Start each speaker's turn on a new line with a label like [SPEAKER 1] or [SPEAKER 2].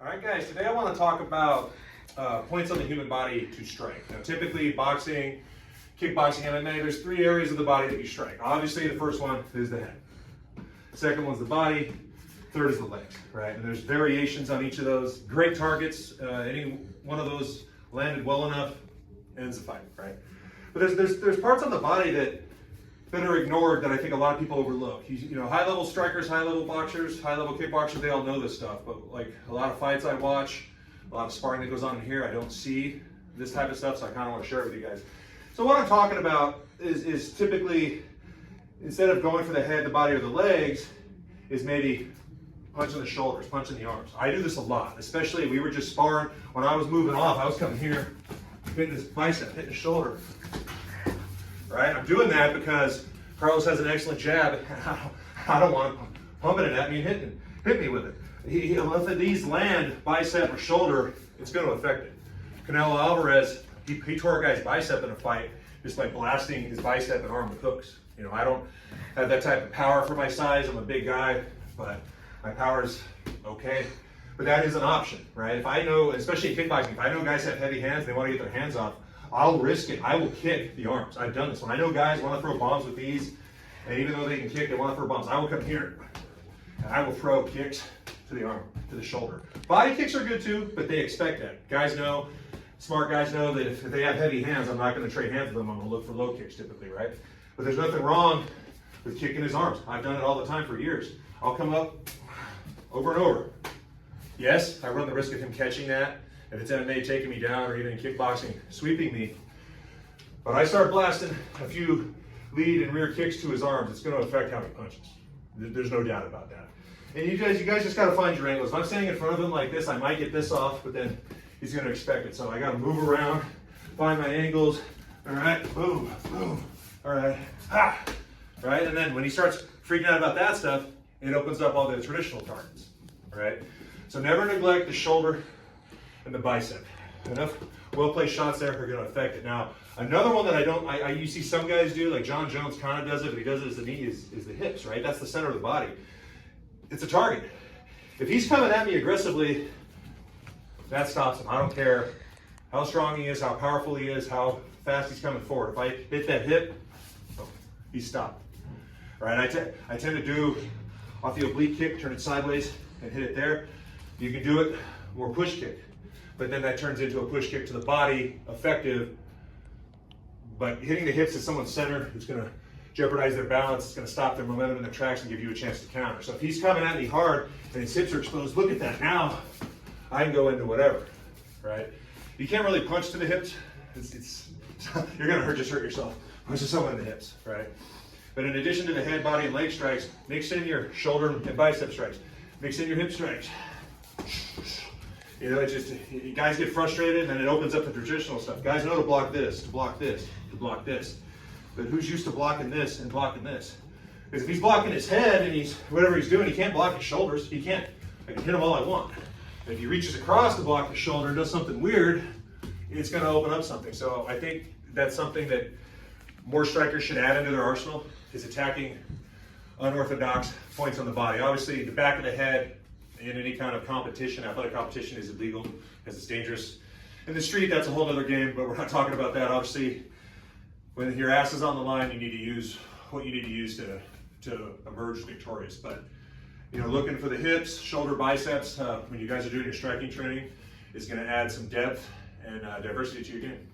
[SPEAKER 1] All right, guys, today I want to talk about points on the human body to strike. Now, typically boxing, kickboxing, MMA, there's three areas of the body that you strike. Obviously, the first one is the head. Second one's the body. Third is the legs, right? And there's variations on each of those. Great targets. Any one of those landed well enough ends the fight, right? But there's parts on the body that are ignored that I think a lot of people overlook. You know, high-level strikers, high-level boxers, high-level kickboxers, they all know this stuff. But like a lot of fights I watch, a lot of sparring that goes on in here, I don't see this type of stuff, so I kind of want to share it with you guys. So what I'm talking about is typically, instead of going for the head, the body, or the legs, is maybe punching the shoulders, punching the arms. I do this a lot, especially we were just sparring. When I was moving off, I was coming here, hitting his bicep, hitting his shoulder. Right? I'm doing that because Carlos has an excellent jab. I don't want him pumping it at me and hit me with it. If these land bicep or shoulder, it's going to affect it. Canelo Alvarez, he tore a guy's bicep in a fight just by blasting his bicep and arm with hooks. You know, I don't have that type of power for my size. I'm a big guy, but my power's okay. But that is an option, right? If I know, especially in kickboxing, if I know guys have heavy hands, they want to get their hands off, I'll risk it. I will kick the arms. I've done this. When I know guys want to throw bombs with these, and even though they can kick, they want to throw bombs, I will come here, and I will throw kicks to the arm, to the shoulder. Body kicks are good too, but they expect that. Guys know, smart guys know that if they have heavy hands, I'm not going to trade hands with them. I'm going to look for low kicks typically, right? But there's nothing wrong with kicking his arms. I've done it all the time for years. I'll come up over and over. Yes, I run the risk of him catching that. If it's MMA taking me down, or even in kickboxing sweeping me. But I start blasting a few lead and rear kicks to his arms, it's going to affect how he punches. There's no doubt about that. And you guys just got to find your angles. If I'm standing in front of him like this, I might get this off, but then he's going to expect it. So I got to move around, find my angles. All right, boom, boom. All right, ah. Right, and then when he starts freaking out about that stuff, it opens up all the traditional targets. Right. So never neglect the shoulder and the bicep. Enough well-placed shots there are going to affect it. Now, another one that you see some guys do, like John Jones kind of does it, but he does it as the knee, is the hips, right? That's the center of the body. It's a target. If he's coming at me aggressively, that stops him. I don't care how strong he is, how powerful he is, how fast he's coming forward. If I hit that hip, oh, he's stopped. Right? I tend to do off the oblique kick, turn it sideways and hit it there. You can do it more push kick. But then that turns into a push kick to the body, effective. But hitting the hips at someone's center, it's going to jeopardize their balance. It's going to stop their momentum in their tracks and give you a chance to counter. So if he's coming at me hard and his hips are exposed, look at that. Now I can go into whatever, right? You can't really punch to the hips. You're going to just hurt yourself. Punching someone in the hips, right? But in addition to the head, body, and leg strikes, mix in your shoulder and bicep strikes. Mix in your hip strikes. You know, guys get frustrated, and then it opens up the traditional stuff. Guys know to block this, to block this, to block this. But who's used to blocking this and blocking this? Because if he's blocking his head and whatever he's doing, he can't block his shoulders. He can't. I can hit him all I want. But if he reaches across to block the shoulder and does something weird, it's going to open up something. So I think that's something that more strikers should add into their arsenal, is attacking unorthodox points on the body. Obviously, the back of the head in any kind of competition, athletic competition, is illegal because it's dangerous. In the street, that's a whole other game, but we're not talking about that. Obviously, when your ass is on the line, you need to use what you need to use to emerge victorious. But, you know, looking for the hips, shoulder, biceps, when you guys are doing your striking training, is going to add some depth and diversity to your game.